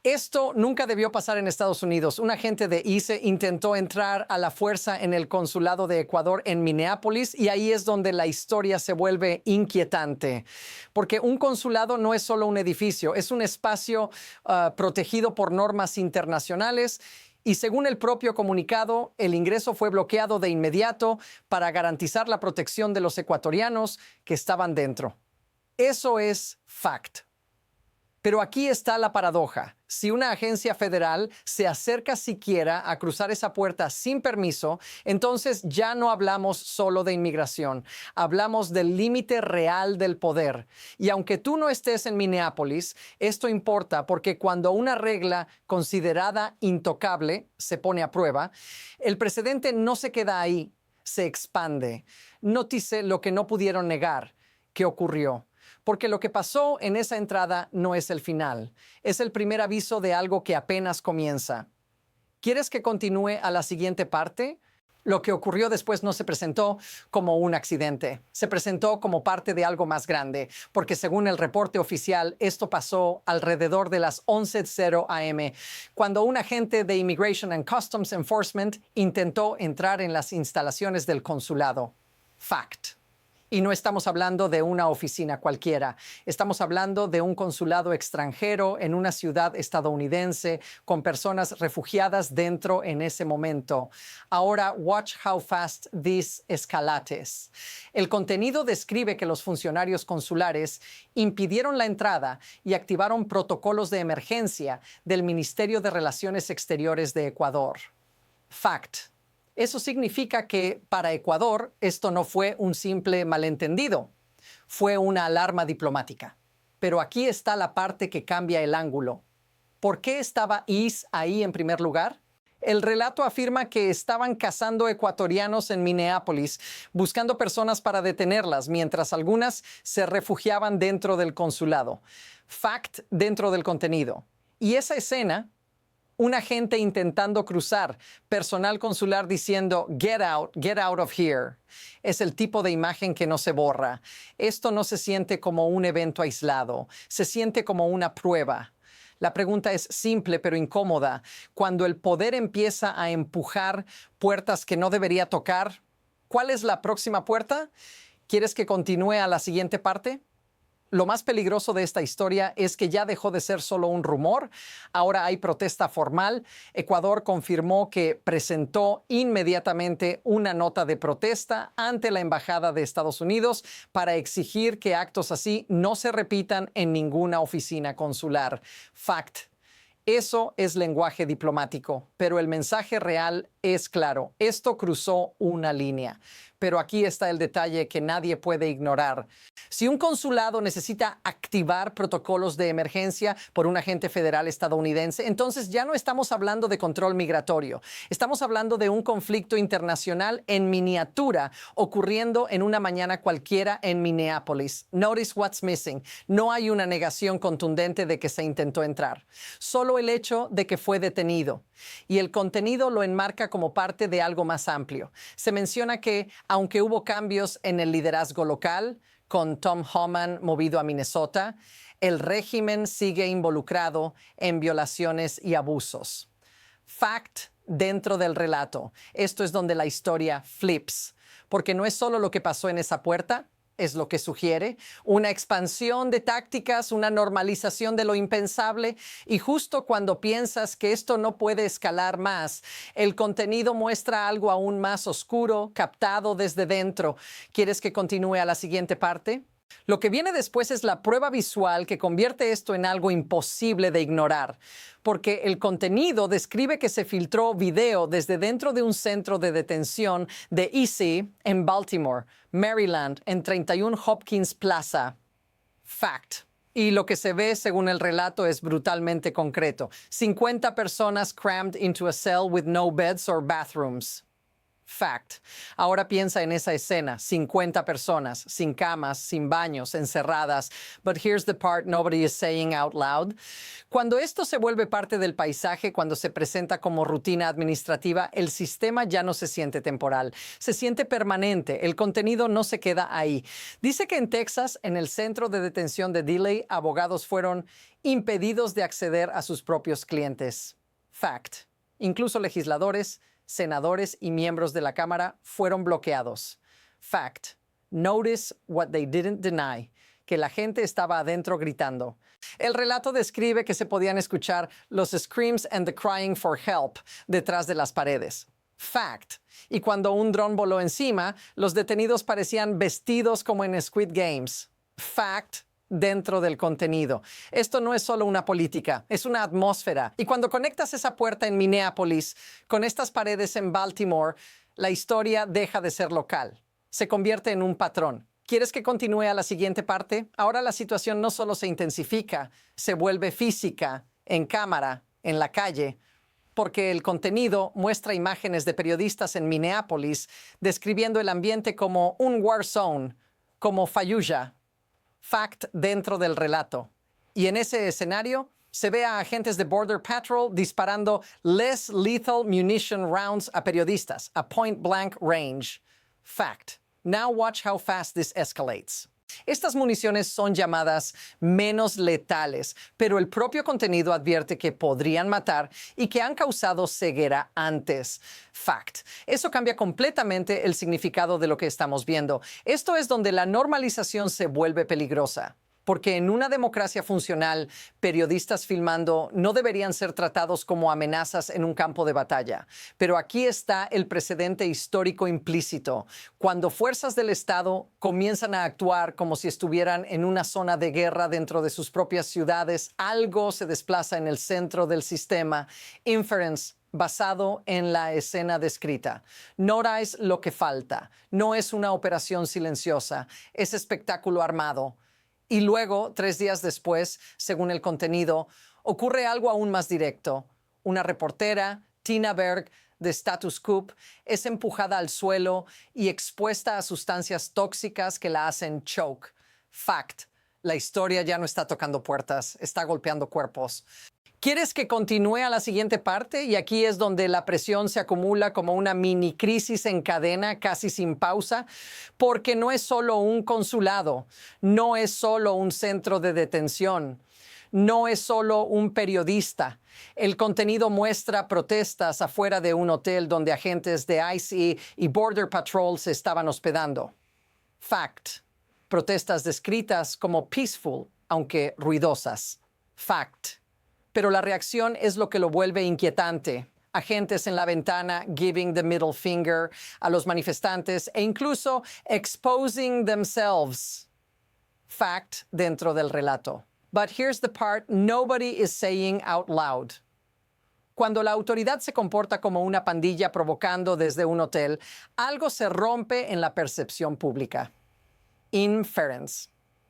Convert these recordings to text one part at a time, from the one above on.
Esto nunca debió pasar en Estados Unidos. Un agente de ICE intentó entrar a la fuerza en el consulado de Ecuador en Minneapolis y ahí es donde la historia se vuelve inquietante. Porque un consulado no es solo un edificio, es un espacio protegido por normas internacionales. Y según el propio comunicado, el ingreso fue bloqueado de inmediato para garantizar la protección de los ecuatorianos que estaban dentro. Eso es fact. Pero aquí está la paradoja. Si una agencia federal se acerca siquiera a cruzar esa puerta sin permiso, entonces ya no hablamos solo de inmigración, hablamos del límite real del poder. Y aunque tú no estés en Minneapolis, esto importa porque cuando una regla considerada intocable se pone a prueba, el precedente no se queda ahí, se expande. Nótese lo que no pudieron negar, que ocurrió. Porque lo que pasó en esa entrada no es el final, es el primer aviso de algo que apenas comienza. ¿Quieres que continúe a la siguiente parte? Lo que ocurrió después no se presentó como un accidente, se presentó como parte de algo más grande, porque según el reporte oficial, esto pasó alrededor de las 11:00 a.m., cuando un agente de Immigration and Customs Enforcement intentó entrar en las instalaciones del consulado. Fact. Y no estamos hablando de una oficina cualquiera. Estamos hablando de un consulado extranjero en una ciudad estadounidense con personas refugiadas dentro en ese momento. Ahora, watch how fast this escalates. El contenido describe que los funcionarios consulares impidieron la entrada y activaron protocolos de emergencia del Ministerio de Relaciones Exteriores de Ecuador. Fact. Eso significa que para Ecuador esto no fue un simple malentendido, fue una alarma diplomática. Pero aquí está la parte que cambia el ángulo. ¿Por qué estaba ICE ahí en primer lugar? El relato afirma que estaban cazando ecuatorianos en Minneapolis, buscando personas para detenerlas, mientras algunas se refugiaban dentro del consulado. Fact dentro del contenido. Y esa escena, un agente intentando cruzar, personal consular diciendo get out of here. Es el tipo de imagen que no se borra. Esto no se siente como un evento aislado, se siente como una prueba. La pregunta es simple pero incómoda. Cuando el poder empieza a empujar puertas que no debería tocar, ¿cuál es la próxima puerta? ¿Quieres que continúe a la siguiente parte? Lo más peligroso de esta historia es que ya dejó de ser solo un rumor. Ahora hay protesta formal. Ecuador confirmó que presentó inmediatamente una nota de protesta ante la Embajada de Estados Unidos para exigir que actos así no se repitan en ninguna oficina consular. Fact. Eso es lenguaje diplomático, pero el mensaje real es claro. Esto cruzó una línea. Pero aquí está el detalle que nadie puede ignorar. Si un consulado necesita activar protocolos de emergencia por un agente federal estadounidense, entonces ya no estamos hablando de control migratorio. Estamos hablando de un conflicto internacional en miniatura ocurriendo en una mañana cualquiera en Minneapolis. Notice what's missing. No hay una negación contundente de que se intentó entrar. Solo el hecho de que fue detenido. Y el contenido lo enmarca como parte de algo más amplio. Se menciona que, aunque hubo cambios en el liderazgo local, con Tom Homan movido a Minnesota, el régimen sigue involucrado en violaciones y abusos. Fact dentro del relato. Esto es donde la historia flips, porque no es solo lo que pasó en esa puerta, es lo que sugiere, una expansión de tácticas, una normalización de lo impensable, y justo cuando piensas que esto no puede escalar más, el contenido muestra algo aún más oscuro, captado desde dentro. ¿Quieres que continúe a la siguiente parte? Lo que viene después es la prueba visual que convierte esto en algo imposible de ignorar, porque el contenido describe que se filtró video desde dentro de un centro de detención de ICE en Baltimore, Maryland, en 31 Hopkins Plaza. Fact. Y lo que se ve, según el relato, es brutalmente concreto. 50 personas crammed into a cell with no beds or bathrooms. Fact. Ahora piensa en esa escena, 50 personas, sin camas, sin baños, encerradas. But here's the part nobody is saying out loud. Cuando esto se vuelve parte del paisaje, cuando se presenta como rutina administrativa, el sistema ya no se siente temporal, se siente permanente. El contenido no se queda ahí. Dice que en Texas, en el centro de detención de Dilley, abogados fueron impedidos de acceder a sus propios clientes. Fact. Incluso legisladores, senadores y miembros de la Cámara fueron bloqueados. Fact. Notice what they didn't deny, que la gente estaba adentro gritando. El relato describe que se podían escuchar los screams and the crying for help detrás de las paredes. Fact. Y cuando un dron voló encima, los detenidos parecían vestidos como en Squid Games. Fact. Dentro del contenido. Esto no es solo una política, es una atmósfera. Y cuando conectas esa puerta en Minneapolis con estas paredes en Baltimore, la historia deja de ser local. Se convierte en un patrón. ¿Quieres que continúe a la siguiente parte? Ahora la situación no solo se intensifica, se vuelve física, en cámara, en la calle, porque el contenido muestra imágenes de periodistas en Minneapolis describiendo el ambiente como un war zone, como Fallujah. Fact dentro del relato. Y en ese escenario se ve a agentes de Border Patrol disparando less lethal munition rounds a periodistas, a point blank range. Fact. Now watch how fast this escalates. Estas municiones son llamadas menos letales, pero el propio contenido advierte que podrían matar y que han causado ceguera antes. Fact. Eso cambia completamente el significado de lo que estamos viendo. Esto es donde la normalización se vuelve peligrosa. Porque en una democracia funcional, periodistas filmando no deberían ser tratados como amenazas en un campo de batalla. Pero aquí está el precedente histórico implícito. Cuando fuerzas del Estado comienzan a actuar como si estuvieran en una zona de guerra dentro de sus propias ciudades, algo se desplaza en el centro del sistema. Inference basado en la escena descrita. Notice lo que falta. No es una operación silenciosa, es espectáculo armado. Y luego, 3 días después, según el contenido, ocurre algo aún más directo. Una reportera, Tina Berg, de Status Coup, es empujada al suelo y expuesta a sustancias tóxicas que la hacen choke. Fact. La historia ya no está tocando puertas, está golpeando cuerpos. ¿Quieres que continúe a la siguiente parte? Y aquí es donde la presión se acumula como una mini crisis en cadena, casi sin pausa, porque no es solo un consulado, no es solo un centro de detención, no es solo un periodista. El contenido muestra protestas afuera de un hotel donde agentes de ICE y Border Patrol se estaban hospedando. Fact. Protestas descritas como peaceful, aunque ruidosas. Fact. Pero la reacción es lo que lo vuelve inquietante. Agentes en la ventana giving the middle finger a los manifestantes e incluso exposing themselves. Fact dentro del relato. But here's the part nobody is saying out loud. Cuando la autoridad se comporta como una pandilla provocando desde un hotel, algo se rompe en la percepción pública. Inference.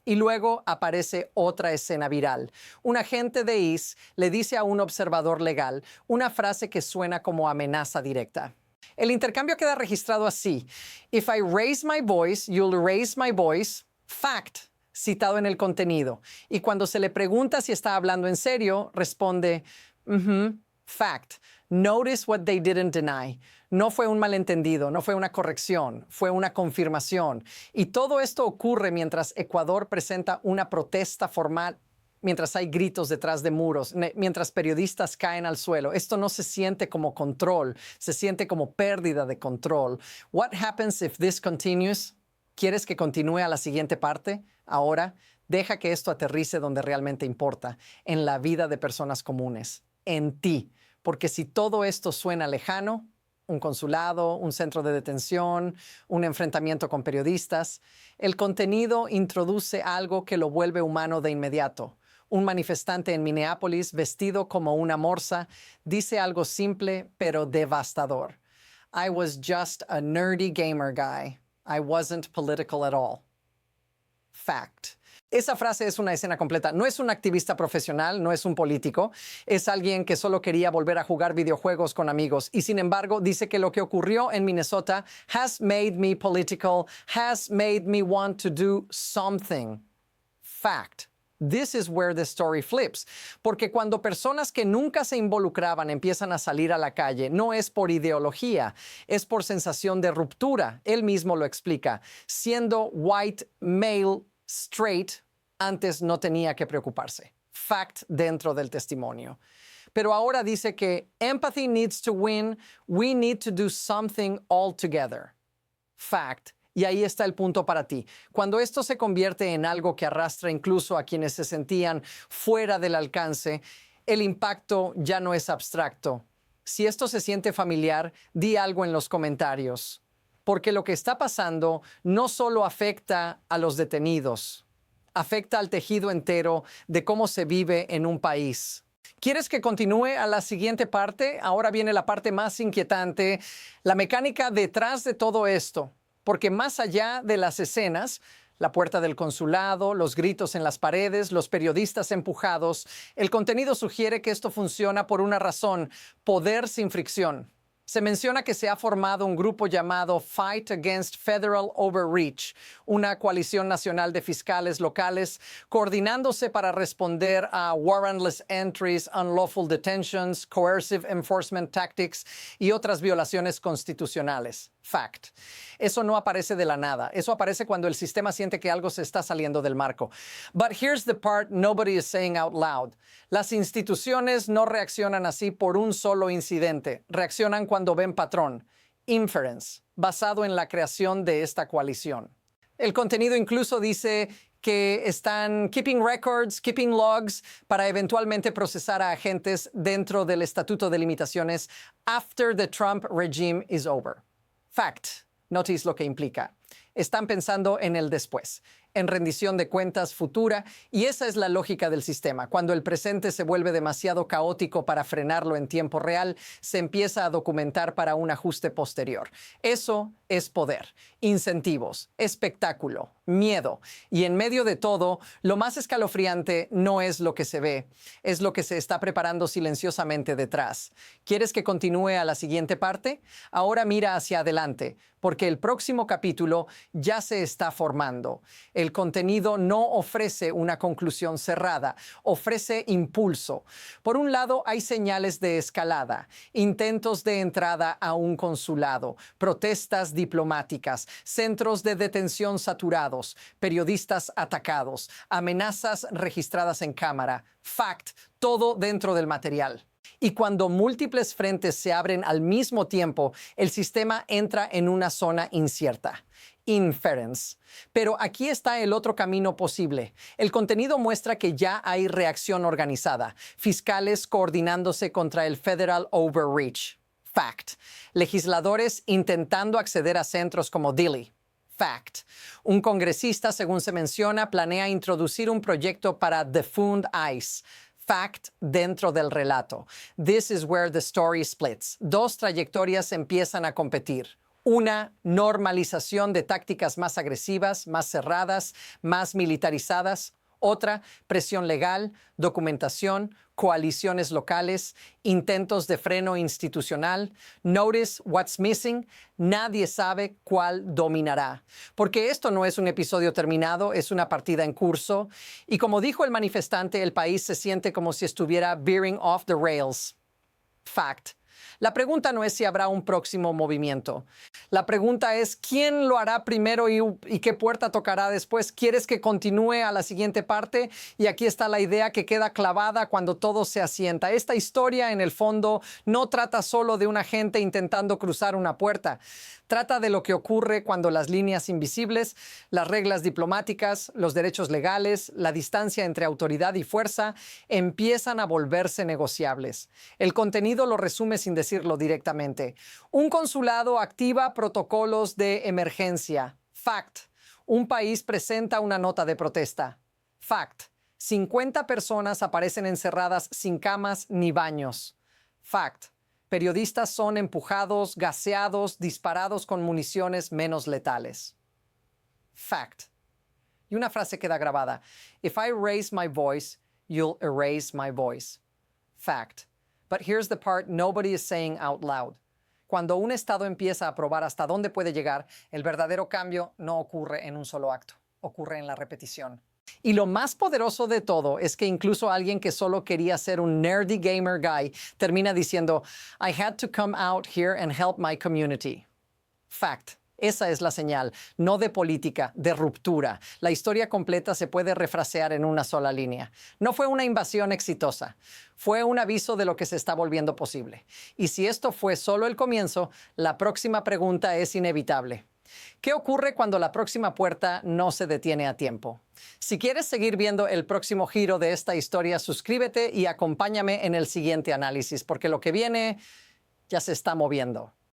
Y luego aparece otra escena viral. Un agente de ICE le dice a un observador legal una frase que suena como amenaza directa. El intercambio queda registrado así. If I raise my voice, you'll raise my voice. Fact, citado en el contenido. Y cuando se le pregunta si está hablando en serio, responde, fact. Notice what they didn't deny. No fue un malentendido, no fue una corrección, fue una confirmación. Y todo esto ocurre mientras Ecuador presenta una protesta formal, mientras hay gritos detrás de muros, mientras periodistas caen al suelo. Esto no se siente como control, se siente como pérdida de control. What happens if this continues? ¿Quieres que continúe a la siguiente parte? Ahora, deja que esto aterrice donde realmente importa, en la vida de personas comunes, en ti. Porque si todo esto suena lejano, un consulado, un centro de detención, un enfrentamiento con periodistas, el contenido introduce algo que lo vuelve humano de inmediato. Un manifestante en Minneapolis, vestido como una morsa, dice algo simple pero devastador. I was just a nerdy gamer guy. I wasn't political at all. Fact. Esa frase es una escena completa. No es un activista profesional, no es un político, es alguien que solo quería volver a jugar videojuegos con amigos. Y sin embargo, dice que lo que ocurrió en Minnesota has made me political, has made me want to do something. Fact. This is where the story flips. Porque cuando personas que nunca se involucraban empiezan a salir a la calle, no es por ideología, es por sensación de ruptura. Él mismo lo explica. Siendo white male straight, antes no tenía que preocuparse. Fact dentro del testimonio. Pero ahora dice que empathy needs to win, we need to do something all together. Fact. Y ahí está el punto para ti. Cuando esto se convierte en algo que arrastra incluso a quienes se sentían fuera del alcance, el impacto ya no es abstracto. Si esto se siente familiar, di algo en los comentarios. Porque lo que está pasando no solo afecta a los detenidos, afecta al tejido entero de cómo se vive en un país. ¿Quieres que continúe a la siguiente parte? Ahora viene la parte más inquietante, la mecánica detrás de todo esto. Porque más allá de las escenas, la puerta del consulado, los gritos en las paredes, los periodistas empujados, el contenido sugiere que esto funciona por una razón: poder sin fricción. Se menciona que se ha formado un grupo llamado Fight Against Federal Overreach, una coalición nacional de fiscales locales coordinándose para responder a warrantless entries, unlawful detentions, coercive enforcement tactics y otras violaciones constitucionales. Fact. Eso no aparece de la nada. Eso aparece cuando el sistema siente que algo se está saliendo del marco. But here's the part nobody is saying out loud. Las instituciones no reaccionan así por un solo incidente. Reaccionan cuando ven patrón. Inference, basado en la creación de esta coalición. El contenido incluso dice que están keeping records, keeping logs, para eventualmente procesar a agentes dentro del Estatuto de Limitaciones after the Trump regime is over. Fact. Notice lo que implica. Están pensando en el después, en rendición de cuentas futura, y esa es la lógica del sistema. Cuando el presente se vuelve demasiado caótico para frenarlo en tiempo real, se empieza a documentar para un ajuste posterior. Eso es poder, incentivos, espectáculo, miedo. Y en medio de todo, lo más escalofriante no es lo que se ve, es lo que se está preparando silenciosamente detrás. ¿Quieres que continúe a la siguiente parte? Ahora mira hacia adelante, porque el próximo capítulo ya se está formando. El contenido no ofrece una conclusión cerrada, ofrece impulso. Por un lado, hay señales de escalada, intentos de entrada a un consulado, protestas diplomáticas, centros de detención saturados, periodistas atacados, amenazas registradas en cámara. Fact, todo dentro del material. Y cuando múltiples frentes se abren al mismo tiempo, el sistema entra en una zona incierta. Inference. Pero aquí está el otro camino posible. El contenido muestra que ya hay reacción organizada. Fiscales coordinándose contra el Federal Overreach. Fact. Legisladores intentando acceder a centros como Dilley. Fact. Un congresista, según se menciona, planea introducir un proyecto para defund ICE. Fact dentro del relato. This is where the story splits. Dos trayectorias empiezan a competir. Una, normalización de tácticas más agresivas, más cerradas, más militarizadas. Otra, presión legal, documentación, coaliciones locales, intentos de freno institucional. Notice what's missing. Nadie sabe cuál dominará. Porque esto no es un episodio terminado, es una partida en curso. Y como dijo el manifestante, el país se siente como si estuviera veering off the rails. Fact. La pregunta no es si habrá un próximo movimiento. La pregunta es quién lo hará primero y qué puerta tocará después. ¿Quieres que continúe a la siguiente parte? Y aquí está la idea que queda clavada cuando todo se asienta. Esta historia, en el fondo, no trata solo de una gente intentando cruzar una puerta. Trata de lo que ocurre cuando las líneas invisibles, las reglas diplomáticas, los derechos legales, la distancia entre autoridad y fuerza empiezan a volverse negociables. El contenido lo resume sin decirlo directamente. Un consulado activa protocolos de emergencia. Fact. Un país presenta una nota de protesta. Fact. 50 personas aparecen encerradas sin camas ni baños. Fact. Periodistas son empujados, gaseados, disparados con municiones menos letales. Fact. Y una frase queda grabada. If I raise my voice, you'll erase my voice. Fact. But here's the part nobody is saying out loud. Cuando un estado empieza a probar hasta dónde puede llegar, el verdadero cambio no ocurre en un solo acto, ocurre en la repetición. Y lo más poderoso de todo es que incluso alguien que solo quería ser un nerdy gamer guy termina diciendo, I had to come out here and help my community. Fact. Esa es la señal, no de política, de ruptura. La historia completa se puede refrasear en una sola línea. No fue una invasión exitosa, fue un aviso de lo que se está volviendo posible. Y si esto fue solo el comienzo, la próxima pregunta es inevitable. ¿Qué ocurre cuando la próxima puerta no se detiene a tiempo? Si quieres seguir viendo el próximo giro de esta historia, suscríbete y acompáñame en el siguiente análisis, porque lo que viene ya se está moviendo.